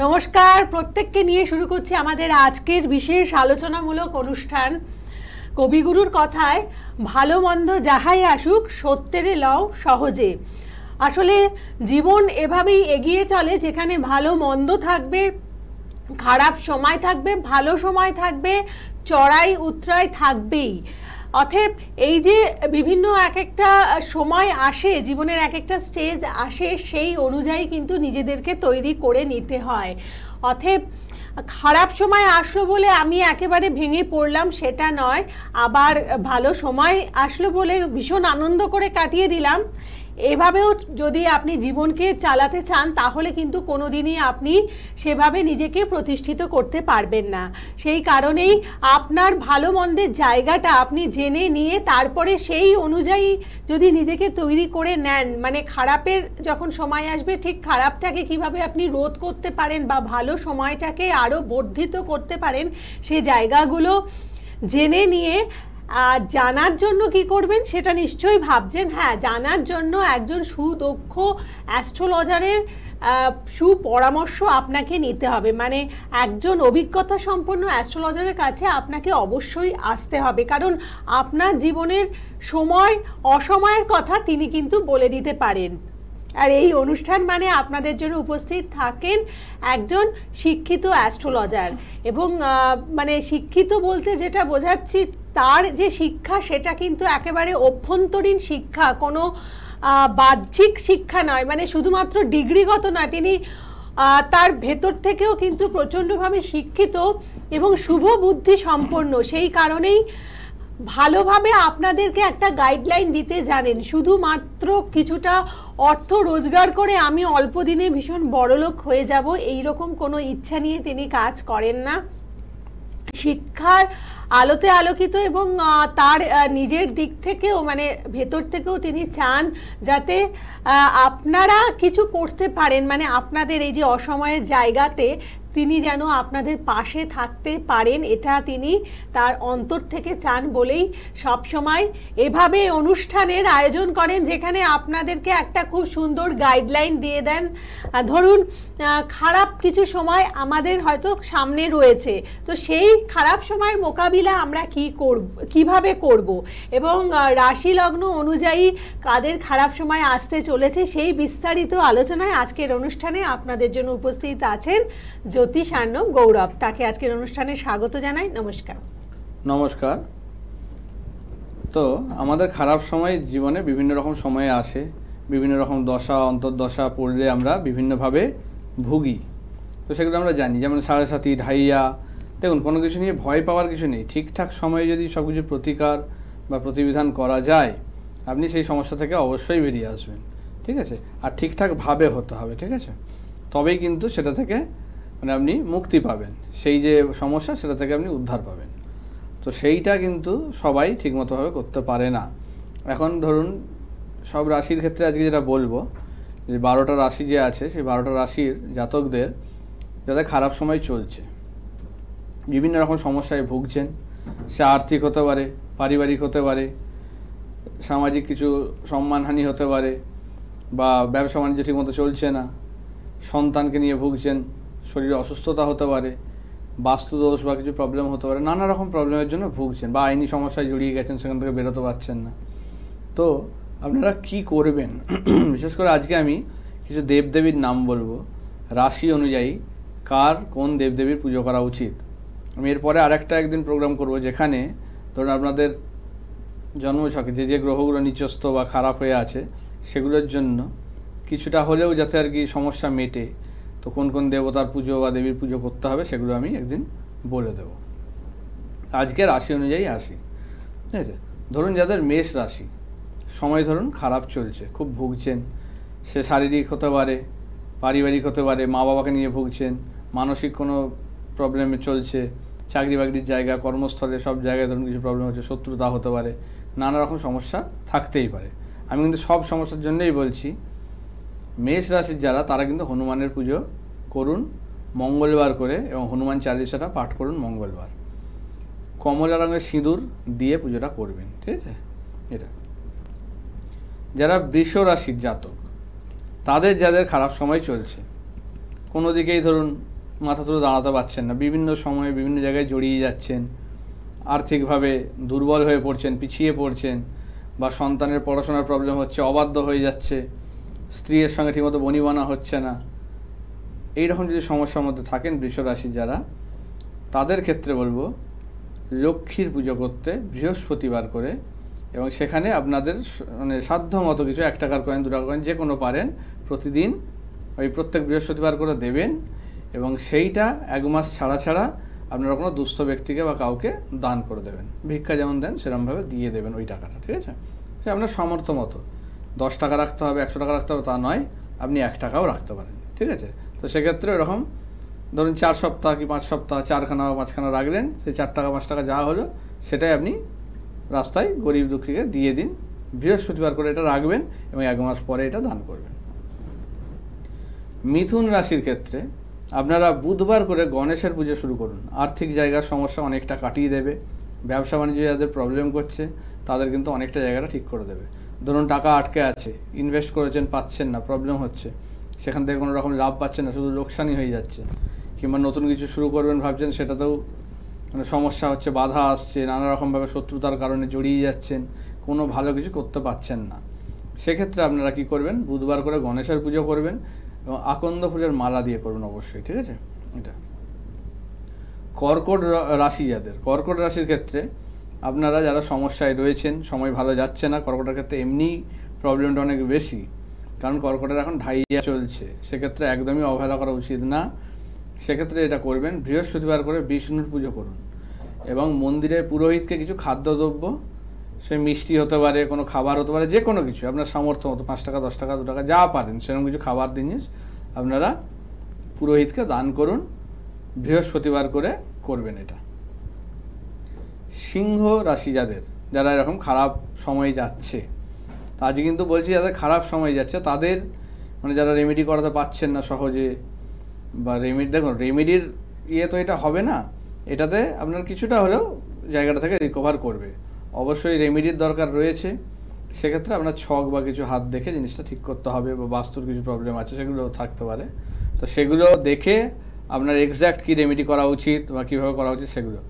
নমস্কার, প্রত্যেককে নিয়ে শুরু করছি আমাদের আজকের বিশেষ আলোচনামূলক অনুষ্ঠান। কবিগুরুর কথায় ভালো মন্দ যাহাই আসুক সত্যের লও সহজে। আসলে জীবন এভাবেই এগিয়ে চলে, যেখানে ভালো মন্দ থাকবে, খারাপ সময় থাকবে, ভালো সময় থাকবে, চড়াই উতরাই থাকবেই। অতএব এই যে বিভিন্ন এক একটা সময় আসে, জীবনের এক একটা স্টেজ আসে, সেই অনুযায়ী কিন্তু নিজেদেরকে তৈরি করে নিতে হয়। অতএব খারাপ সময় আসলো বলে আমি একেবারে ভেঙে পড়লাম সেটা নয়, আবার ভালো সময় আসলো বলে ভীষণ আনন্দ করে কাটিয়ে দিলাম, এভাবেও যদি আপনি জীবনকে চালাতে চান তাহলে কিন্তু কোনোদিনই আপনি সেভাবে নিজেকে প্রতিষ্ঠিত করতে পারবেন না। সেই কারণেই আপনার ভালো মন্দের জায়গাটা আপনি জেনে নিয়ে তারপরে সেই অনুযায়ী যদি নিজেকে তৈরি করে নেন, মানে খারাপের যখন সময় আসবে ঠিক খারাপটাকে কিভাবে আপনি রোধ করতে পারেন বা ভালো সময়টাকে আরও বর্ধিত করতে পারেন, সে জায়গাগুলো জেনে নিয়ে জানার জন্য কি করবেন সেটা নিশ্চয়ই ভাবছেন। হ্যাঁ, জানার জন্য একজন সুদক্ষ অ্যাস্ট্রোলজারের সুপরামর্শ আপনাকে নিতে হবে, মানে একজন অভিজ্ঞতা সম্পন্ন অ্যাস্ট্রোলজারের কাছে আপনাকে অবশ্যই আসতে হবে, কারণ আপনার জীবনের সময় অসময়ের কথা তিনি কিন্তু বলে দিতে পারেন। আর এই অনুষ্ঠান মানে আপনাদের জন্য উপস্থিত থাকেন একজন শিক্ষিত অ্যাস্ট্রোলজার, এবং মানে শিক্ষিত বলতে যেটা বোঝাচ্ছি, তার যে শিক্ষা সেটা কিন্তু একেবারে অভ্যন্তরীণ শিক্ষা, কোনো বাহ্যিক শিক্ষা নয়, মানে শুধুমাত্র ডিগ্রিগত নয়, তিনি তার ভেতর থেকেও কিন্তু প্রচণ্ডভাবে শিক্ষিত এবং শুভ বুদ্ধি সম্পন্ন। সেই কারণেই ভালোভাবে আপনাদেরকে একটা গাইডলাইন দিতে জানেন। শুধুমাত্র কিছুটা অর্থ রোজগার করে আমি অল্প দিনে ভীষণ বড়লোক হয়ে যাব এইরকম কোনো ইচ্ছা নিয়ে তিনি কাজ করেন না। শিক্ষার আলোতে আলোকিত এবং তার নিজের দিক থেকেও মানে ভেতর থেকেও তিনি চান যাতে আপনারা কিছু করতে পারেন, মানে আপনাদের এই যে অসময়ের জায়গাতে তিনি যেন আপনাদের পাশে থাকতে পারেন, এটা তিনি তার অন্তর থেকে চান বলেই সবসময় এভাবে অনুষ্ঠানের আয়োজন করেন, যেখানে আপনাদেরকে একটা খুব সুন্দর গাইডলাইন দিয়ে দেন। ধরুন খারাপ কিছু সময় আমাদের হয়তো সামনে রয়েছে, তো সেই খারাপ সময়ের মোকাবিলা আমরা কিভাবে করব এবং রাশি লগ্ন অনুযায়ী কাদের খারাপ সময় আসতে চলেছে, সেই বিস্তারিত আলোচনায় আজকের অনুষ্ঠানে আপনাদের জন্য উপস্থিত আছেন জ্যোতিষ আর্ণব গৌরব। তাকে আজকের অনুষ্ঠানে স্বাগত জানাই। নমস্কার। নমস্কার। তো আমাদের খারাপ সময় জীবনে বিভিন্ন রকম সময়ে আসে, বিভিন্ন রকম দশা অন্তর্দশা পড়লে আমরা বিভিন্নভাবে ভুগি। তো সেগুলো আমরা জানি, যেমন 7.5 ঢাইয়া। দেখুন, কোনো কিছু নিয়ে ভয় পাওয়ার কিছু নেই। ঠিকঠাক সময়ে যদি সব কিছু প্রতিকার বা প্রতিবিধান করা যায়, আপনি সেই সমস্যা থেকে অবশ্যই বেরিয়ে আসবেন। ঠিক আছে? আর ঠিকঠাকভাবে হতে হবে। ঠিক আছে? তবেই কিন্তু সেটা থেকে মানে আপনি মুক্তি পাবেন, সেই যে সমস্যা সেটা থেকে আপনি উদ্ধার পাবেন। তো সেইটা কিন্তু সবাই ঠিকমতোভাবে করতে পারে না। এখন ধরুন সব রাশির ক্ষেত্রে আজকে যেটা বলবো, যে 12টা রাশি যে আছে, সেই 12টা রাশির জাতকদের যাদের খারাপ সময় চলছে, বিভিন্ন রকম সমস্যায় ভুগছেন। সে আর্থিক হতে পারে, পারিবারিক হতে পারে, সামাজিক কিছু সম্মানহানি হতে পারে, বা ব্যবসা বাণিজ্য ঠিকমতো চলছে না, সন্তানকে নিয়ে ভুগছেন, শরীরে অসুস্থতা হতে পারে, বাস্তুদোষ বা কিছু প্রবলেম হতে পারে, নানা রকম প্রবলেমের জন্য ভুগছেন, বা আইনি সমস্যায় জড়িয়ে গেছেন, সেখান থেকে বেরোতে পারছেন না। তো আপনারা কি করবেন? বিশেষ করে আজকে আমি কিছু দেবদেবীর নাম বলবো, রাশি অনুযায়ী কার কোন দেবদেবীর পুজো করা উচিত। আমি এরপরে আরেকটা একদিন প্রোগ্রাম করব, যেখানে ধরুন আপনাদের জন্মছকে যে যে গ্রহগুলো নিচস্থ বা খারাপ হয়ে আছে, সেগুলোর জন্য কিছুটা হলেও যাতে আর কি সমস্যা মেটে, তো কোন কোন দেবতার পুজো বা দেবীর পুজো করতে হবে সেগুলো আমি একদিন বলে দেব। আজকে রাশি অনুযায়ী আসি। ঠিক আছে? ধরুন যাদের মেষ রাশি, সময় ধরুন খারাপ চলছে, খুব ভুগছেন, সে শারীরিক হতে পারে, পারিবারিক হতে পারে, মা বাবাকে নিয়ে ভুগছেন, মানসিক কোনো প্রবলেমে চলছে, চাকরি বাকরির জায়গা, কর্মস্থলে সব জায়গায় ধরুন কিছু প্রবলেম হচ্ছে, শত্রুতা হতে পারে, নানা রকম সমস্যা থাকতেই পারে। আমি কিন্তু সব সমস্যার জন্যই বলছি, মেষ রাশির যারা, তারা কিন্তু হনুমানের পুজো করুন মঙ্গলবার করে, এবং হনুমান চালিসাটা পাঠ করুন মঙ্গলবার। কমলা রঙের সিঁদুর দিয়ে পুজোটা করবেন। ঠিক আছে? এটা যারা বৃষ রাশির জাতক, তাদের যাদের খারাপ সময় চলছে, কোনো দিকেই ধরুন মাথা তুলে দাঁড়াতে পারছেন না, বিভিন্ন সময়ে বিভিন্ন জায়গায় জড়িয়ে যাচ্ছেন, আর্থিকভাবে দুর্বল হয়ে পড়ছেন, পিছিয়ে পড়ছেন, বা সন্তানের পড়াশোনার প্রবলেম হচ্ছে, অবাধ্য হয়ে যাচ্ছে, স্ত্রীর সঙ্গে ঠিকমতো বনিবনা হচ্ছে না, এইরকম যদি সমস্যার মধ্যে থাকেন বৃষ রাশির যারা, তাদের ক্ষেত্রে বলবো লক্ষ্মীর পুজো করতে বৃহস্পতিবার করে, এবং সেখানে আপনাদের মানে সাধ্য মতো কিছু 1 টাকার কয়েন 2 টাকার কয়েন যে কোনো পারেন প্রতিদিন ওই প্রত্যেক বৃহস্পতিবার করে দেবেন, এবং সেইটা 1 মাস ছাড়া ছাড়া আপনারা কোনো দুস্থ ব্যক্তিকে বা কাউকে দান করে দেবেন। ভিক্ষা যেমন দেন সেরকমভাবে দিয়ে দেবেন ওই টাকাটা, ঠিক আছে? সে আপনার সামর্থ্য মতো 10 টাকা রাখতে হবে, 100 টাকা রাখতে হবে তা নয়, আপনি 1 টাকাও রাখতে পারেন, ঠিক আছে? তো সেক্ষেত্রে এরকম ধরুন 4 সপ্তাহ কি 5 সপ্তাহ 4খানা বা 5খানা রাখলেন, সেই 4 টাকা 5 টাকা যা হলো সেটাই আপনি রাস্তায় গরিব দুঃখীকে দিয়ে দিন। বৃহস্পতিবার করে এটা রাখবেন এবং 1 মাস পরে এটা দান করবেন। মিথুন রাশির ক্ষেত্রে আপনারা বুধবার করে গণেশের পুজো শুরু করুন। আর্থিক জায়গার সমস্যা অনেকটা কাটিয়ে দেবে। ব্যবসা বাণিজ্য যাদের প্রবলেম করছে তাদের কিন্তু অনেকটা জায়গাটা ঠিক করে দেবে। ধরুন টাকা আটকে আছে, ইনভেস্ট করেছেন, পাচ্ছেন না, প্রবলেম হচ্ছে, সেখান থেকে কোনো রকম লাভ পাচ্ছেন না, শুধু লোকসানই হয়ে যাচ্ছে, কিংবা নতুন কিছু শুরু করবেন ভাবছেন, সেটাতেও মানে সমস্যা হচ্ছে, বাধা আসছে, নানা রকমভাবে শত্রুতার কারণে জড়িয়ে যাচ্ছেন, কোনো ভালো কিছু করতে পারছেন না। সেক্ষেত্রে আপনারা কি করবেন, বুধবার করে গণেশের পুজো করবেন এবং আকন্দ ফুলের মালা দিয়ে করবেন অবশ্যই, ঠিক আছে? এটা কর্কট রাশি যাদের, কর্কট রাশির ক্ষেত্রে আপনারা যারা সমস্যায় রয়েছেন, সময় ভালো যাচ্ছে না, কর্কটের ক্ষেত্রে এমনি প্রবলেমটা অনেক বেশি, কারণ কর্কটের এখন ঢাইয়া চলছে, সেক্ষেত্রে একদমই অবহেলা করা উচিত না। সেক্ষেত্রে এটা করবেন, বৃহস্পতিবার করে বিষ্ণুর পুজো করুন এবং মন্দিরে পুরোহিতকে কিছু খাদ্যদ্রব্য, সে মিষ্টি হতে পারে, কোনো খাবার হতে পারে, যে কোনো কিছু আপনার সামর্থ্য মতো 5 টাকা 10 টাকা 2 টাকা যা পারেন সেরকম কিছু খাবার জিনিস আপনারা পুরোহিতকে দান করুন। বৃহস্পতিবার করে করবেন এটা। সিংহ রাশি যাদের, যারা এরকম খারাপ সময় যাচ্ছে, তা আজকে কিন্তু বলছি যাদের খারাপ সময় যাচ্ছে তাদের মানে যারা রেমেডি করাতে পারছেন না সহজে, বা রেমেডি, দেখুন রেমেডির ইয়ে তো এটা হবে না, এটাতে আপনার কিছুটা হলেও জায়গাটা থেকে রিকভার করবে। অবশ্যই রেমেডির দরকার রয়েছে, সেক্ষেত্রে আপনার ছক বা কিছু হাত দেখে জিনিসটা ঠিক করতে হবে, বা বাস্তুর কিছু প্রবলেম আছে সেগুলো থাকতে পারে, তো সেগুলো দেখে আপনার এক্স্যাক্ট কী রেমেডি করা উচিত বা কীভাবে করা উচিত সেগুলো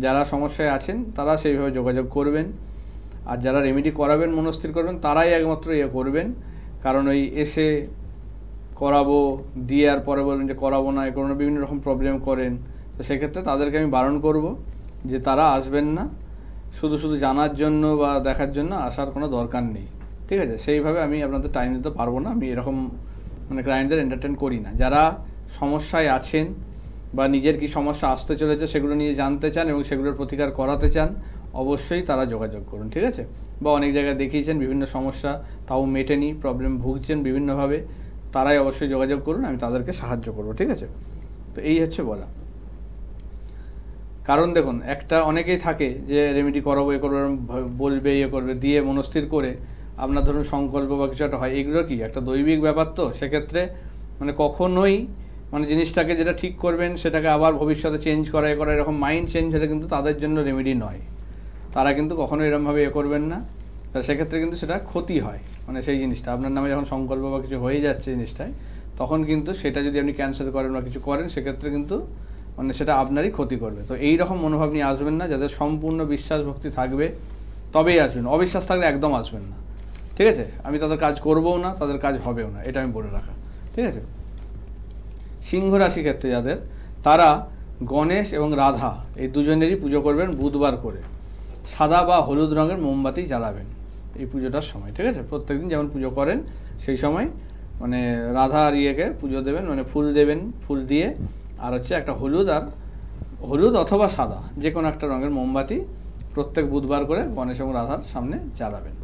যারা সমস্যায় আছেন তারা সেইভাবে যোগাযোগ করবেন। আর যারা রেমেডি করাবেন মনস্থির করবেন তারাই একমাত্র ইয়ে করবেন, কারণ ওই এসে করাবো দিয়ে আর পরে বলবেন যে করাবো না, এ করবো না, বিভিন্ন রকম প্রবলেম করেন, তো সেক্ষেত্রে তাদেরকে আমি বারণ করব যে তারা আসবেন না, শুধু শুধু জানার জন্য বা দেখার জন্য আসার কোনো দরকার নেই, ঠিক আছে? সেইভাবে আমি আপনাদের টাইম দিতে পারবো না, আমি এরকম মানে ক্লায়েন্টদের এন্টারটেন করি না। যারা সমস্যায় আছেন বা নিজের কি সমস্যা আসতে চলেছে সেগুলো নিয়ে জানতে চান এবং সেগুলোর প্রতিকার করাতে চান, অবশ্যই তারা যোগাযোগ করুন, ঠিক আছে? বা অনেক জায়গায় দেখিয়েছেন বিভিন্ন সমস্যা তাও মেটেনি, প্রবলেম ভুগছেন বিভিন্নভাবে, তারাই অবশ্যই যোগাযোগ করুন, আমি তাদেরকে সাহায্য করব, ঠিক আছে? তো এই হচ্ছে বলা। কারণ দেখুন একটা অনেকেই থাকে যে রেমেডি করাবো, এ করবো, বলবে, ইয়ে করবে, দিয়ে মনস্থির করে আপনার ধরুন সংকল্প বা কিছু একটা হয়, এগুলো কি একটা দৈবিক ব্যাপার, তো সেক্ষেত্রে মানে কখনোই মানে জিনিসটাকে যেটা ঠিক করবেন সেটাকে আবার ভবিষ্যতে চেঞ্জ করা এরকম মাইন্ড চেঞ্জ হলে কিন্তু তাদের জন্য রেমেডি নয়, তারা কিন্তু কখনো এরকমভাবে এ করবেন না, তা সেক্ষেত্রে কিন্তু সেটা ক্ষতি হয়। মানে সেই জিনিসটা আপনার নামে যখন সংকল্প বা কিছু হয়ে যাচ্ছে জিনিসটায়, তখন কিন্তু সেটা যদি আপনি ক্যান্সেল করেন বা কিছু করেন সেক্ষেত্রে কিন্তু মানে সেটা আপনারই ক্ষতি করবে। তো এই রকম মনোভাব নিয়ে আসবেন না, যাদের সম্পূর্ণ বিশ্বাস ভক্তি থাকবে তবেই আসবেন, অবিশ্বাস থাকলে একদম আসবেন না, ঠিক আছে? আমি তাদের কাজ করবও না, তাদের কাজ হবেও না, এটা আমি বলে রাখা, ঠিক আছে? সিংহ রাশি ক্ষেত্রে যাদের, তারা গণেশ এবং রাধা এই দুজনেরই পুজো করবেন বুধবার করে, সাদা বা হলুদ রঙের মোমবাতি জ্বালাবেন এই পুজোটার সময়, ঠিক আছে? প্রত্যেকদিন যেমন পুজো করেন সেই সময় মানে রাধা আর ইয়েকে পুজো দেবেন, মানে ফুল দেবেন, ফুল দিয়ে আর হচ্ছে একটা হলুদ অথবা সাদা যে কোনো একটা রঙের মোমবাতি প্রত্যেক বুধবার করে গণেশ এবং রাধার সামনে জ্বালাবেন,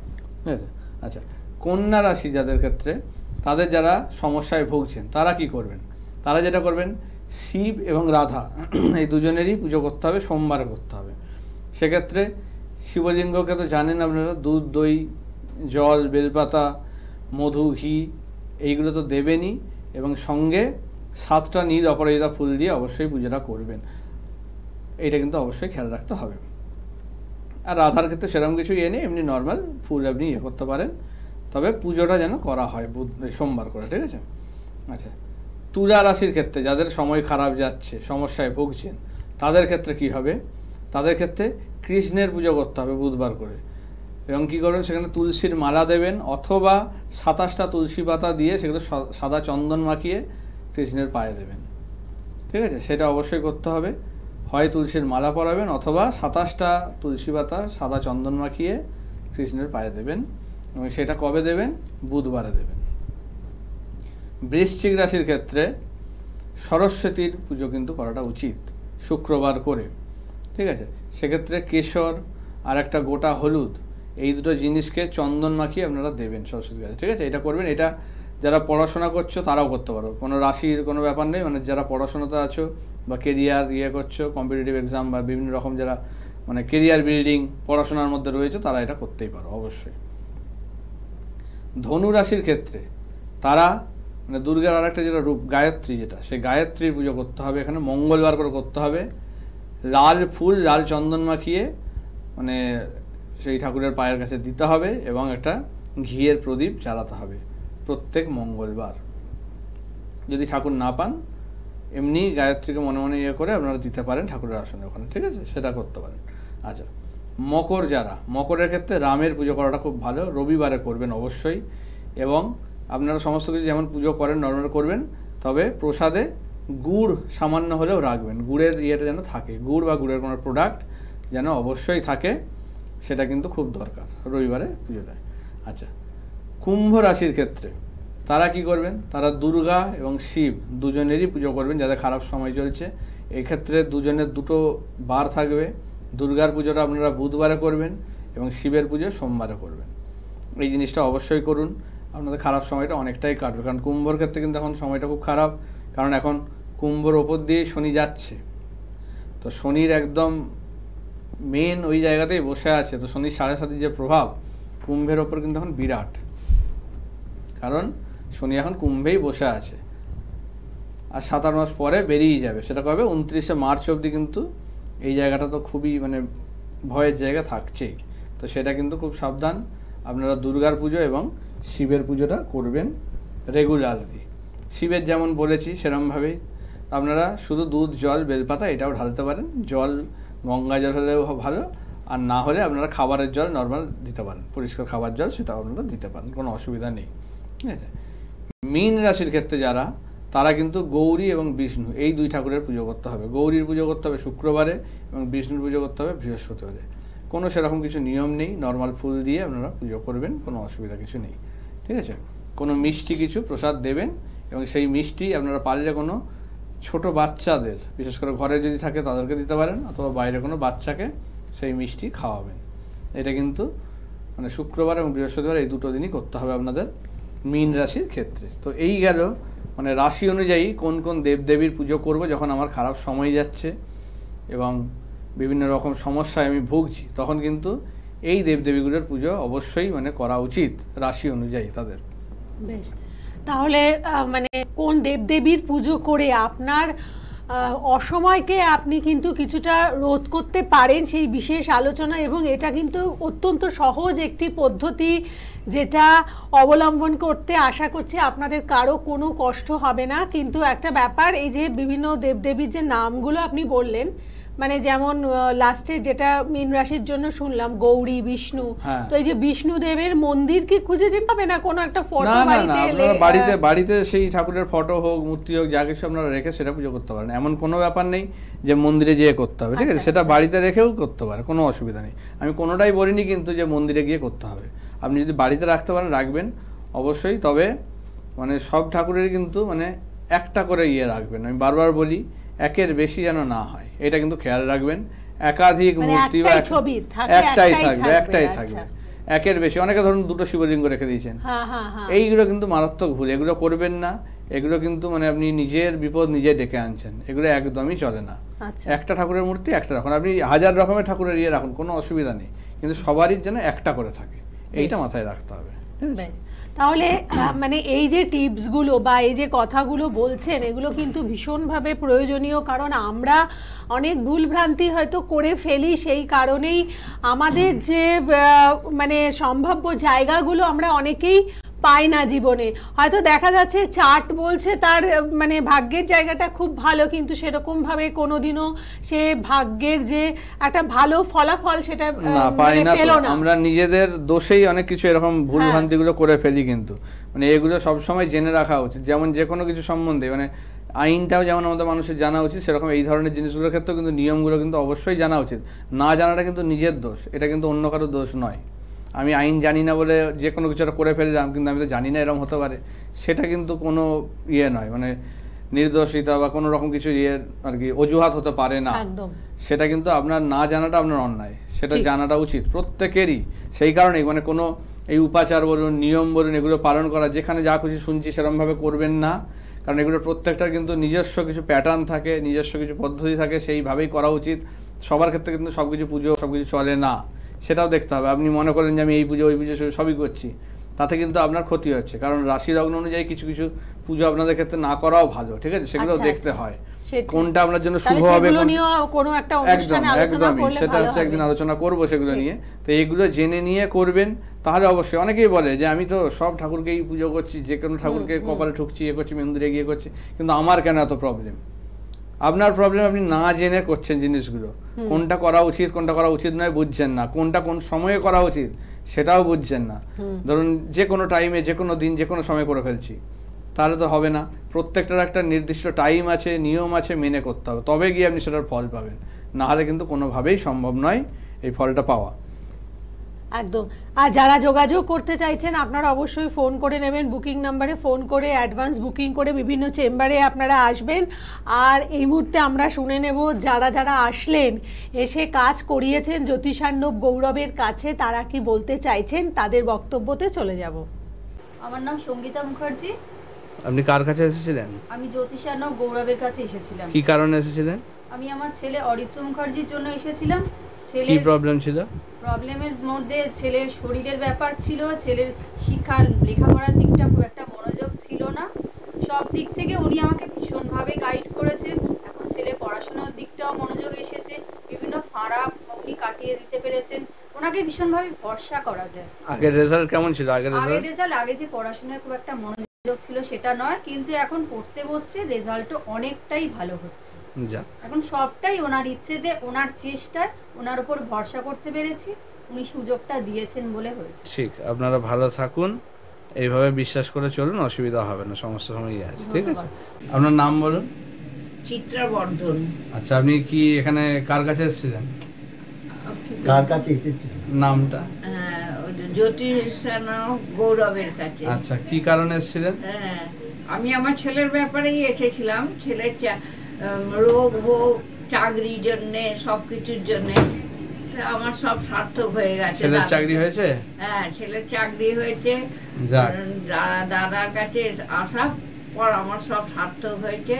ঠিক আছে? আচ্ছা, কন্যা রাশি যাদের ক্ষেত্রে, তাদের যারা সমস্যায় ভুগছেন তারা কি করবেন, তারা যেটা করবেন শিব এবং রাধা এই দুজনেরই পুজো করতে হবে, সোমবারে করতে হবে। সেক্ষেত্রে শিবলিঙ্গকে তো জানেন আপনারা, দুধ, দই, জল, বেলপাতা, মধু, ঘি এইগুলো তো দেবেনই, এবং সঙ্গে 7টা নীল অপরাজিতা ফুল দিয়ে অবশ্যই পুজোটা করবেন, এইটা কিন্তু অবশ্যই খেয়াল রাখতে হবে। আর রাধার ক্ষেত্রে সেরকম কিছু ইয়ে নেই, এমনি নর্মাল ফুল আপনি ইয়ে করতে পারেন, তবে পুজোটা যেন করা হয় সোমবার করে, ঠিক আছে? আচ্ছা, তুলা রাশির ক্ষেত্রে যাদের সময় খারাপ যাচ্ছে, সমস্যায় ভুগছেন, তাদের ক্ষেত্রে কি হবে? তাদের ক্ষেত্রে কৃষ্ণের পুজো করতে হবে বুধবার করে। এবং কী করবেন, সেখানে তুলসীর মালা দেবেন, অথবা 27টা তুলসী পাতা দিয়ে সেগুলো সাদা চন্দন মাখিয়ে কৃষ্ণের পায়ে দেবেন। ঠিক আছে, সেটা অবশ্যই করতে হবে। হয় তুলসীর মালা পরাবেন, অথবা 27টা তুলসী পাতা সাদা চন্দন মাখিয়ে কৃষ্ণের পায়ে দেবেন। এবং সেটা কবে দেবেন? বুধবারে দেবেন। বৃশ্চিক রাশির ক্ষেত্রে সরস্বতীর পুজো কিন্তু করাটা উচিত শুক্রবার করে। ঠিক আছে, সেক্ষেত্রে কেশর আর একটা গোটা হলুদ, এই দুটো জিনিসকে চন্দন মাখিয়ে আপনারা দেবেন সরস্বতী গাছে। ঠিক আছে, এটা করবেন। এটা যারা পড়াশোনা করছো তারাও করতে পারো, কোনো রাশির কোনো ব্যাপার নেই। মানে যারা পড়াশোনাতে আছো বা কেরিয়ার করছো, কম্পিটিটিভ এক্সাম বা বিভিন্ন রকম যারা মানে কেরিয়ার বিল্ডিং পড়াশোনার মধ্যে রয়েছে, তারা এটা করতেই পারো অবশ্যই। ধনু রাশির ক্ষেত্রে তারা মানে দুর্গার আর একটা যেটা রূপ গায়ত্রী, যেটা সেই গায়ত্রীর পুজো করতে হবে। এখানে মঙ্গলবার করে করতে হবে। লাল ফুল, লাল চন্দন মাখিয়ে মানে সেই ঠাকুরের পায়ের কাছে দিতে হবে, এবং একটা ঘিয়ের প্রদীপ জ্বালাতে হবে প্রত্যেক মঙ্গলবার। যদি ঠাকুর না পান, এমনি গায়ত্রীকে মনে মনে করে আপনারা দিতে পারেন ঠাকুরের আসনে ওখানে। ঠিক আছে, সেটা করতে পারেন। আচ্ছা, মকর যারা, মকরের ক্ষেত্রে রামের পুজো করাটা খুব ভালো। রবিবারে করবেন অবশ্যই। এবং আপনারা সমস্ত কিছু যেমন পুজো করেন নর্মাল করবেন, তবে প্রসাদে গুড় সামান্য হলেও রাখবেন। গুড়ের ইয়েটা যেন থাকে, গুড় বা গুড়ের কোনো প্রোডাক্ট যেন অবশ্যই থাকে, সেটা কিন্তু খুব দরকার রবিবারে পুজোটায়। আচ্ছা, কুম্ভ রাশির ক্ষেত্রে তারা কি করবেন? তারা দুর্গা এবং শিব দুজনেরই পুজো করবেন যাদের খারাপ সময় চলছে। এই ক্ষেত্রে দুজনের দুটো বার থাকবে। দুর্গার পুজোটা আপনারা বুধবারে করবেন এবং শিবের পুজো সোমবারে করবেন। এই জিনিসটা অবশ্যই করুন, আপনাদের খারাপ সময়টা অনেকটাই কাটবে। কারণ কুম্ভর ক্ষেত্রে কিন্তু এখন সময়টা খুব খারাপ, কারণ এখন কুম্ভর ওপর দিয়ে শনি যাচ্ছে। তো শনির একদম মেন ওই জায়গাতেই বসে আছে। তো শনির 7.5 যে প্রভাব কুম্ভের ওপর কিন্তু এখন বিরাট, কারণ শনি এখন কুম্ভেই বসে আছে। আর 7-8 মাস পরে বেরিয়ে যাবে। সেটা কবে? 29শে মার্চ অবধি কিন্তু এই জায়গাটা তো খুবই মানে ভয়ের জায়গা থাকছেই। তো সেটা কিন্তু খুব সাবধান। আপনারা দুর্গার পুজো এবং শিবের পুজোটা করবেন রেগুলারলি। শিবের যেমন বলেছি সেরকমভাবেই আপনারা শুধু দুধ, জল, বেলপাতা এটাও ঢালতে পারেন। জল গঙ্গা জল হলেও ভালো, আর না হলে আপনারা খাবারের জল নর্মাল দিতে পারেন, পরিষ্কার খাবার জল, সেটাও আপনারা দিতে পারেন, কোনো অসুবিধা নেই। ঠিক আছে, মীন রাশির ক্ষেত্রে যারা, তারা কিন্তু গৌরী এবং বিষ্ণু এই দুই ঠাকুরের পুজো করতে হবে। গৌরীর পুজো করতে হবে শুক্রবারে এবং বিষ্ণুর পুজো করতে হবে বৃহস্পতিবারে। কোনো সেরকম কিছু নিয়ম নেই, নর্মাল ফুল দিয়ে আপনারা পুজো করবেন, কোনো অসুবিধা কিছু নেই। ঠিক আছে, কোনো মিষ্টি কিছু প্রসাদ দেবেন, এবং সেই মিষ্টি আপনারা পারলে কোনো ছোট বাচ্চাদের, বিশেষ করে ঘরে যদি থাকে তাদেরকে দিতে পারেন, অথবা বাইরে কোনো বাচ্চাকে সেই মিষ্টি খাওয়াবেন। এটা কিন্তু মানে শুক্রবার এবং বৃহস্পতিবার এই দুটো দিনই করতে হবে আপনাদের মীন রাশির ক্ষেত্রে। তো এই গেল মানে রাশি অনুযায়ী কোন কোন দেবদেবীর পুজো করব যখন আমার খারাপ সময় যাচ্ছে এবং বিভিন্ন রকম সমস্যায় আমি ভুগছি, তখন কিন্তু এই দেবদেবীগুলোর পুজো অবশ্যই মানে করা উচিত রাশি অনুযায়ী তাদের। বেশ, তাহলে মানে কোন দেবদেবীর পুজো করে আপনার অসময়কে আপনি কিন্তু কিছুটা রোধ করতে পারেন, সেই বিশেষ আলোচনা। এবং এটা কিন্তু অত্যন্ত সহজ একটি পদ্ধতি, যেটা অবলম্বন করতে আশা করছি আপনাদের কারো কোনো কষ্ট হবে না। কিন্তু একটা ব্যাপার, এই যে বিভিন্ন দেবদেবীর যে নামগুলো আপনি বললেন, মানে যেমন লাস্টে যেটা মীন রাশির জন্য শুনলাম গৌরী, বিষ্ণু, তো এই যে বিষ্ণু দেবের মন্দির কি খুঁজে যেতে হবে না কোনো একটা ফটো? বাড়িতে সেই ঠাকুরের ফটো হোক, মূর্তি হোক, যা কিছু আপনারা রেখে সেটা পুজো করতে পারেন। এমন কোনো ব্যাপার নেই যে মন্দিরে গিয়ে করতে হবে। ঠিক আছে, সেটা বাড়িতে রেখেও করতে পারে, কোনো অসুবিধা নেই। আমি কোনোটাই বলিনি কিন্তু যে মন্দিরে গিয়ে করতে হবে। আপনি যদি বাড়িতে রাখতে পারেন রাখবেন অবশ্যই, তবে মানে সব ঠাকুরেরই কিন্তু মানে একটা করে রাখবেন। আমি বারবার বলি, একের বেশি যেন না হয়, এটা কিন্তু খেয়াল রাখবেন। একাধিক মূর্তি বা একটাই থাকবে, একের বেশি। অনেকে ধরুন দুটো শিবলিঙ্গ রেখে দিয়েছেন, এইগুলো কিন্তু মারাত্মক ভুল, এগুলো করবেন না। এগুলো কিন্তু মানে আপনি নিজের বিপদ নিজে ডেকে আনছেন, এগুলো একদমই চলে না। একটা ঠাকুরের মূর্তি একটা রাখুন, আপনি 1000 রকমের ঠাকুরের রাখুন, কোনো অসুবিধা নেই, কিন্তু সবারই যেন একটা করে থাকে, এইটা মাথায় রাখতে হবে। তাহলে মানে এই যে টিপসগুলো বা এই যে কথাগুলো বলছেন, এগুলো কিন্তু ভীষণভাবে প্রয়োজনীয়। কারণ আমরা অনেক ভুলভ্রান্তি হয়তো করে ফেলি, সেই কারণেই আমাদের যে মানে সম্ভাব্য জায়গাগুলো আমরা অনেকেই পায় না জীবনে। হয়তো দেখা যাচ্ছে চার্ট বলছে তার মানে ভাগ্যের জায়গাটা খুব ভালো, কিন্তু সেরকম ভাবে কোনোদিনও সে ভাগ্যের যে একটা ভালো ফলাফল সেটা পাই না। আমরা নিজেদের দোষেই অনেক কিছু এরকম ভুল ভ্রান্তিগুলো করে ফেলি, কিন্তু মানে এগুলো সবসময় জেনে রাখা উচিত। যেমন যে কোনো কিছু সম্বন্ধে মানে আইনটাও যেমন আমাদের মানুষের জানা উচিত, সেরকম এই ধরনের জিনিসগুলোর ক্ষেত্রেও কিন্তু নিয়মগুলো কিন্তু অবশ্যই জানা উচিত। না জানাটা কিন্তু নিজের দোষ, এটা কিন্তু অন্য কারো দোষ নয়। আমি আইন জানি না বলে যে কোনো কিছু করে ফেললাম, কিন্তু আমি তো জানি না এরকম হতে পারে, সেটা কিন্তু কোনো ইয়ে নয়, মানে নির্দোষিতা বা কোনো রকম কিছু ইয়ে আর কি অজুহাত হতে পারে না। সেটা কিন্তু আপনার না জানাটা আপনার অন্যায়, সেটা জানাটা উচিত প্রত্যেকেরই। সেই কারণেই মানে কোনো এই উপাচার বলুন, নিয়ম বলুন, এগুলো পালন করা, যেখানে যা খুশি শুনছি সেরকমভাবে করবেন না, কারণ এগুলো প্রত্যেকটার কিন্তু নিজস্ব কিছু প্যাটার্ন থাকে, নিজস্ব কিছু পদ্ধতি থাকে, সেইভাবেই করা উচিত। সবার ক্ষেত্রে কিন্তু সব কিছু পুজো সব কিছু চলে না, সেটাও দেখতে হবে। আপনি মনে করেন যে আমি এই পুজো ওই পুজো সবই করছি, তাতে কিন্তু আপনার ক্ষতি হচ্ছে, কারণ রাশি লগ্ন অনুযায়ী কিছু কিছু পুজো আপনাদের ক্ষেত্রে না করাও ভালো, ঠিক আছে? সেগুলো দেখতে হয় কোনটা আপনার জন্য শুভ হবে। একদমই, সেটা হচ্ছে একদিন আলোচনা করবো সেগুলো নিয়ে। তো এইগুলো জেনে নিয়ে করবেন, তাহলে অবশ্যই। অনেকেই বলে যে আমি তো সব ঠাকুরকেই পুজো করছি, যে কোনো ঠাকুরকে কপালে ঠুকছি, এ করছি, মন্দিরে গিয়ে করছি, কিন্তু আমার কেন এত প্রবলেম? আপনার প্রবলেম আপনি না জেনে করছেন জিনিসগুলো। কোনটা করা উচিত কোনটা করা উচিত নয় বুঝছেন না, কোনটা কোন সময়ে করা উচিত সেটাও বুঝছেন না। ধরুন যে কোনো টাইমে, যে কোনো দিন, যে কোনো সময় করে ফেলছি, তাহলে তো হবে না। প্রত্যেকটার একটা নির্দিষ্ট টাইম আছে, নিয়ম আছে, মেনে করতে হবে, তবে গিয়ে আপনি সেটার ফল পাবেন। না হলে কিন্তু কোনোভাবেই সম্ভব নয় এই ফলটা পাওয়া। একদম। আর যারা যোগাযোগ করতে চাইছেন আপনারা অবশ্যই ফোন করে নেবেন, বুকিং নাম্বারে ফোন করে অ্যাডভান্স বুকিং করে বিভিন্ন চেম্বারে আপনারা আসবেন। আর এই মুহূর্তে আমরা শুনে নেব যারা যারা আসলেন, এসে কাজ করিয়েছেন জ্যোতিষার্ণব গৌরবের কাছে, তারা কি বলতে চাইছেন, তাদের বক্তব্যতে চলে যাব। আমার নাম সঙ্গীতা মুখার্জি। আপনি কার কাছে এসেছিলেন? আমি জ্যোতিষার্ণব গৌরবের কাছে এসেছিলাম। কি কারণে এসেছিলেন? আমি আমার ছেলে অরিত্র মুখার্জির জন্য এসেছিলাম। কি প্রবলেম ছিল? প্রবলেমের মধ্যে ছেলের শরীরের ব্যাপার ছিল, ছেলের শিক্ষার লেখাপড়ার দিকটা খুব একটা মনোযোগ ছিল না। সব দিক থেকে উনি আমাকে ভীষণভাবে গাইড করেছেন। এখন ছেলের পড়াশোনার দিকটাও মনোযোগ এসেছে, বিভিন্ন ফাঁড়া উনি কাটিয়ে দিতে পেরেছেন। ওনাকে ভীষণভাবে ভরসা করা যায়। আগের রেজাল্ট কেমন ছিল? আগের রেজাল্ট আগে যে পড়াশোনায় খুব একটা মনোযোগ ছিল সেটা নয়, কিন্তু এখন পড়তে বসছে, রেজাল্টও অনেকটাই ভালো হচ্ছে। এখন সবটাই ওনার ইচ্ছেতে, ওনার চেষ্টায়, ওনার উপর ভরসা করতে পেরেছি, উনি সুযোগটা দিয়েছেন বলে হয়েছে। ঠিক, আপনারা ভালো থাকুন, এইভাবে বিশ্বাস করে চলুন, অসুবিধা হবে না, সমস্ত সময়ই আছে। ঠিক আছে, আপনার নাম বলুন। চিত্রা বর্ধন। আচ্ছা, আপনি কি এখানে কার কাছে এসেছিলেন? কার কাছে এসেছিলেন? নামটা? জ্যোতিষার্ণব গৌরবের কাছে। আচ্ছা, কি কারণে এসেছিলেন? আমি আমার ছেলের ব্যাপারেই এসেছিলাম। ছেলের রোগ ভোগ, চাকরির জন্য, সবকিছুর জন্য আমার সব সার্থক হয়ে গেছে। ছেলের চাকরি হয়েছে? হ্যাঁ, ছেলের চাকরি হয়েছে। দাদার কাছে আসার পর আমার সব সার্থক হয়েছে।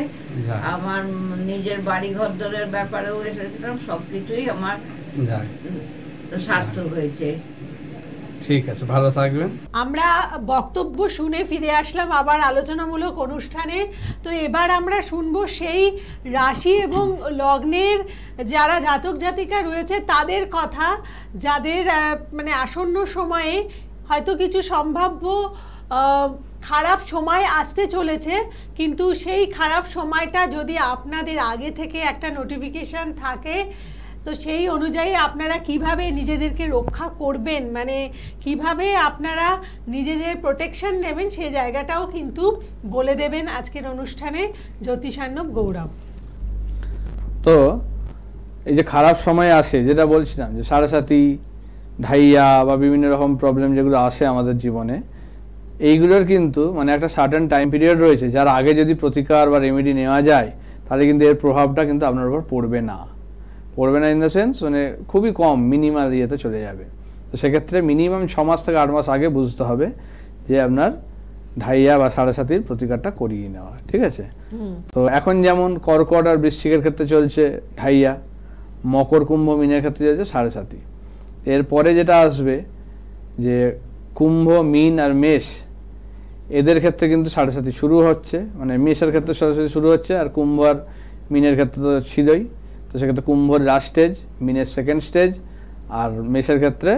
আমার নিজের বাড়ি ঘর দরের ব্যাপারেও এসেছিলাম, সবকিছুই আমার সার্থক হয়েছে। ঠিক আছে, ভালো থাকবেন। আমরা বক্তব্য শুনে ফিরে আসলাম আবার আলোচনামূলক অনুষ্ঠানে। তো এবার আমরা শুনবো সেই রাশি এবং লগ্নের যারা জাতক জাতিকা রয়েছে তাদের কথা, যাদের মানে আসন্ন সময়ে হয়তো কিছু সম্ভাব্য খারাপ সময় আসতে চলেছে, কিন্তু সেই খারাপ সময়টা যদি আপনাদের আগে থেকে একটা নোটিফিকেশন থাকে, তো সেই অনুযায়ী আপনারা কিভাবে নিজেদেরকে রক্ষা করবেন, মানে কিভাবে আপনারা নিজেদের প্রোটেকশন নেবেন, সেই জায়গাটাও কিন্তু বলে দেবেন আজকের অনুষ্ঠানে জ্যোতিষার্ণব গৌরব। তো এই যে খারাপ সময় আসে, যেটা বলছিলাম যে সাড়ে ঢাইয়া বা বিভিন্ন রকম প্রবলেম যেগুলো আসে আমাদের জীবনে, এইগুলোর কিন্তু মানে একটা সার্টেন টাইম পিরিয়ড রয়েছে, যার আগে যদি প্রতিকার বা রেমেডি নেওয়া যায়, তাহলে কিন্তু এর প্রভাবটা কিন্তু আপনার উপর পড়বে না ইন দ্য সেন্স মানে খুবই কম, মিনিমাল ইয়েতে চলে যাবে। তো সেক্ষেত্রে মিনিমাম 6 মাস থেকে 8 মাস আগে বুঝতে হবে যে আপনার ঢাইয়া বা সাড়ে প্রতিকারটা করিয়ে নেওয়া। ঠিক আছে, তো এখন যেমন কর্কট আর বৃশ্চিকের ক্ষেত্রে চলছে ঢাইয়া, মকর কুম্ভ মিনের ক্ষেত্রে চলছে সাড়ে এরপরে যেটা আসবে যে কুম্ভ মিন আর মেষ, এদের ক্ষেত্রে কিন্তু সাড়ে শুরু হচ্ছে, মানে মেষের ক্ষেত্রে সরাসরি শুরু হচ্ছে, আর কুম্ভ আর মিনের ক্ষেত্রে তো ছিলই। তো সেক্ষেত্রে কুম্ভর লাস্ট স্টেজ, মিনের সেকেন্ড স্টেজ, আর মেষের ক্ষেত্রে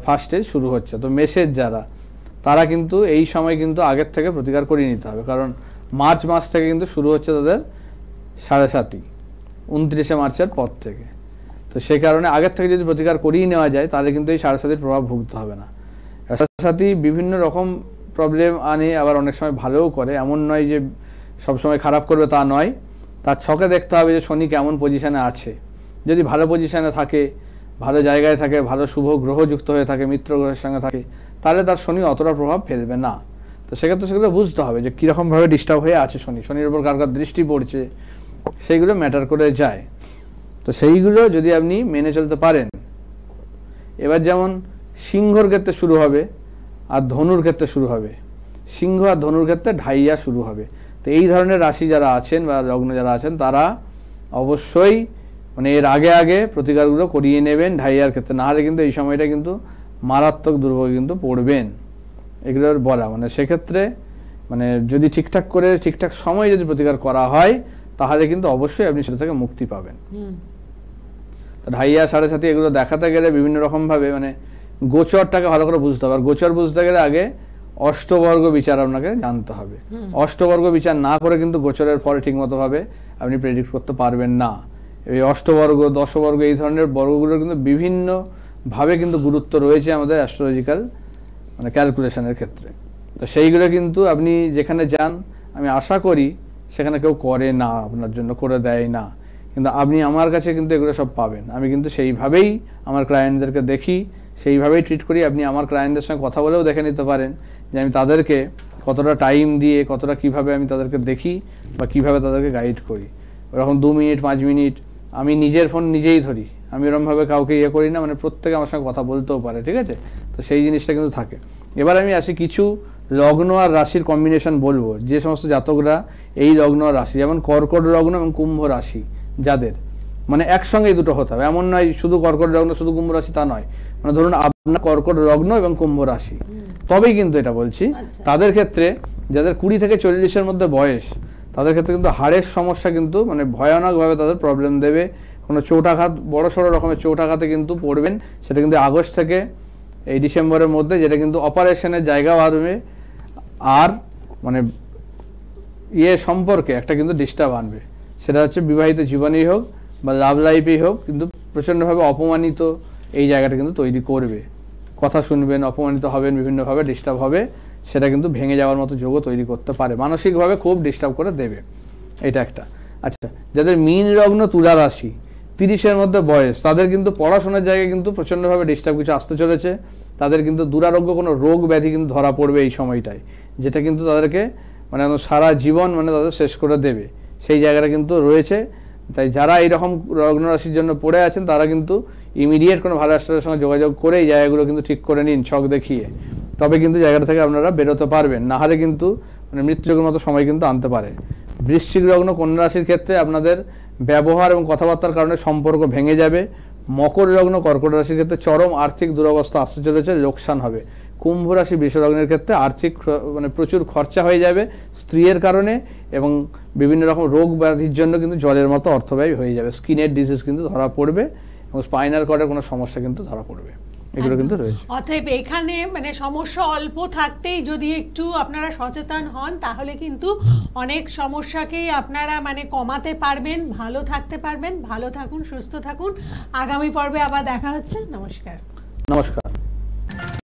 ফার্স্ট স্টেজ শুরু হচ্ছে। তো মেষের যারা, তারা কিন্তু এই সময় কিন্তু আগের থেকে প্রতিকার করিয়ে নিতে হবে, কারণ মার্চ মাস থেকে কিন্তু শুরু হচ্ছে তাদের 7.5, 29শে মার্চের পর থেকে। তো সেই কারণে আগের থেকে যদি প্রতিকার করিয়ে নেওয়া যায় তাহলে কিন্তু এই 7.5 প্রভাব ভুগতে হবে না। 7.5 বিভিন্ন রকম প্রবলেম আনে, আবার অনেক সময় ভালোও করে, এমন নয় যে সবসময় খারাপ করবে তা নয়। তার ছকে দেখতে হবে যে শনি কেমন পজিশানে আছে। যদি ভালো পজিশানে থাকে, ভালো জায়গায় থাকে, ভালো শুভ গ্রহযুক্ত হয়ে থাকে, মিত্র গ্রহের সঙ্গে থাকে, তাহলে তার শনি অতটা প্রভাব ফেলবে না। তো সেক্ষেত্রে সেগুলো বুঝতে হবে যে কীরকমভাবে ডিস্টার্ব হয়ে আছে শনি, শনির উপর কার কার দৃষ্টি পড়ছে, সেইগুলো ম্যাটার করে যায়। তো সেইগুলো যদি আপনি মেনে চলতে পারেন, এবার যেমন সিংহর ক্ষেত্রে শুরু হবে আর ধনুর ক্ষেত্রে শুরু হবে, সিংহ আর ধনুর ক্ষেত্রে ঢাইয়া শুরু হবে। তো এই ধরনের রাশি যারা আছেন বা লগ্ন যারা আছেন তারা অবশ্যই মানে এর আগে আগে প্রতিকারগুলো করিয়ে নেবেন ঢাইয়ার ক্ষেত্রে, নাহলে কিন্তু এই সময়টা কিন্তু মারাত্মক দুর্ভোগে কিন্তু পড়বেন। এগুলোর বলা মানে সেক্ষেত্রে মানে যদি ঠিকঠাক করে ঠিকঠাক সময়ে যদি প্রতিকার করা হয় তাহলে কিন্তু অবশ্যই আপনি সেটা থেকে মুক্তি পাবেন। তো ঢাইয়া 7.5 এগুলো দেখাতে গেলে বিভিন্ন রকমভাবে মানে গোচরটাকে ভালো করে বুঝতে হবে। আর গোচর বুঝতে গেলে আগে অষ্টবর্গ বিচার আপনাকে জানতে হবে। অষ্টবর্গ বিচার না করে কিন্তু গোচরের ফল ঠিকমতো ভাবে আপনি প্রেডিক্ট করতে পারবেন না। এই অষ্টবর্গ, দশবর্গ এই ধরনের বর্গগুলোর কিন্তু বিভিন্ন ভাবে কিন্তু গুরুত্ব রয়েছে আমাদের অ্যাস্ট্রোলজিক্যাল মানে ক্যালকুলেশনের ক্ষেত্রে। তো সেইগুলো কিন্তু আপনি যেখানে যান আমি আশা করি সেখানে কেউ করে না, আপনার জন্য করে দেয় না, কিন্তু আপনি আমার কাছে কিন্তু এগুলো সব পাবেন। আমি কিন্তু সেইভাবেই আমার ক্লায়েন্টদেরকে দেখি, সেইভাবেই ট্রিট করি। আপনি আমার ক্লায়েন্টদের সঙ্গে কথা বলেও দেখে নিতে পারেন যে আমি তাদেরকে কতটা টাইম দিয়ে কতটা কিভাবে আমি তাদেরকে দেখি বা কিভাবে তাদেরকে গাইড করি। ওরকম 2 মিনিট 5 মিনিট আমি নিজের ফোন নিজেই ধরি, আমি ওরকমভাবে কাউকে ইয়ে করি না, মানে প্রত্যেকে আমার সঙ্গে কথা বলতেও পারে, ঠিক আছে? তো সেই জিনিসটা কিন্তু থাকে। এবার আমি আসি কিছু লগ্ন আর রাশির কম্বিনেশন বলবো, যে সমস্ত জাতকরা এই লগ্ন আর রাশি, যেমন কর্কট লগ্ন এবং কুম্ভ রাশি যাদের মানে একসঙ্গে দুটো হতে হবে, এমন নয় শুধু কর্কট লগ্ন শুধু কুম্ভ রাশি তা নয়। মানে ধরুন আপনার কর্কট লগ্ন এবং কুম্ভ রাশি, তবেই কিন্তু এটা বলছি তাদের ক্ষেত্রে যাদের 20 থেকে 40-এর মধ্যে বয়স, তাদের ক্ষেত্রে কিন্তু হাড়ের সমস্যা কিন্তু মানে ভয়ানকভাবে তাদের প্রবলেম দেবে। কোনো চোটাঘাত, বড় সড়ো রকমের চোটাঘাতে কিন্তু পড়বেন, সেটা কিন্তু আগস্ট থেকে এই ডিসেম্বরের মধ্যে, যেটা কিন্তু অপারেশনের জায়গা বাড়বে। আর মানে ইয়ে সম্পর্কে একটা কিন্তু ডিস্টার্ব আনবে, সেটা হচ্ছে বিবাহিত জীবনেই হোক বা লাভ লাইফেই হোক, কিন্তু প্রচণ্ডভাবে অপমানিত এই জায়গাটা কিন্তু তৈরি করবে। কথা শুনবেন, অপমানিত হবেন, বিভিন্নভাবে ডিস্টার্ব হবে, সেটা কিন্তু ভেঙে যাওয়ার মতো যোগও তৈরি করতে পারে, মানসিকভাবে খুব ডিস্টার্ব করে দেবে। এটা একটা। আচ্ছা, যাদের মীন লগ্ন তুলা রাশি 30-এর মধ্যে বয়স, তাদের কিন্তু পড়াশোনার জায়গায় কিন্তু প্রচণ্ডভাবে ডিস্টার্ব কিছু আসতে চলেছে। তাদের কিন্তু দুরারোগ্য কোনো রোগ ব্যাধি কিন্তু ধরা পড়বে এই সময়টায়, যেটা কিন্তু তাদেরকে মানে সারা জীবন মানে তাদের শেষ করে দেবে, সেই জায়গাটা কিন্তু রয়েছে। তাই যারা এইরকম লগ্ন রাশির জন্য পড়ে আছেন তারা কিন্তু ইমিডিয়েট কোনো ভালো অ্যাস্ট্রোলজারের সঙ্গে যোগাযোগ করে এই জায়গাগুলো কিন্তু ঠিক করে নিন ছক দেখিয়ে, তবে কিন্তু জায়গাটা থেকে আপনারা বেরোতে পারবেন, না হলে কিন্তু মানে মৃত্যুযোগের মতো সময় কিন্তু আনতে পারে। বৃশ্চিক লগ্ন কন্যা রাশির ক্ষেত্রে আপনাদের ব্যবহার এবং কথাবার্তার কারণে সম্পর্ক ভেঙে যাবে। মকর লগ্ন কর্কট রাশির ক্ষেত্রে চরম আর্থিক দুরবস্থা আসতে চলেছে, লোকসান হবে। কুম্ভ রাশি বৃষ লগ্নের ক্ষেত্রে আর্থিক মানে প্রচুর খরচা হয়ে যাবে স্ত্রীর কারণে, এবং বিভিন্ন রকম রোগ ব্যাধির জন্য কিন্তু জলের মতো অর্থব্যয় হয়ে যাবে। স্কিনের ডিজিজ কিন্তু ধরা পড়বে এবং স্পাইনাল কর্ডের কোনো সমস্যা কিন্তু ধরা পড়বে, এগুলো কিন্তু রয়েছে। অতএব এখানে মানে সমস্যা অল্প থাকতেই যদি একটু আপনারা সচেতন হন তাহলে কিন্তু অনেক সমস্যাকেই আপনারা মানে কমাতে পারবেন, ভালো থাকতে পারবেন। ভালো থাকুন, সুস্থ থাকুন। আগামী পর্বে আবার দেখা হচ্ছে। নমস্কার। নমস্কার।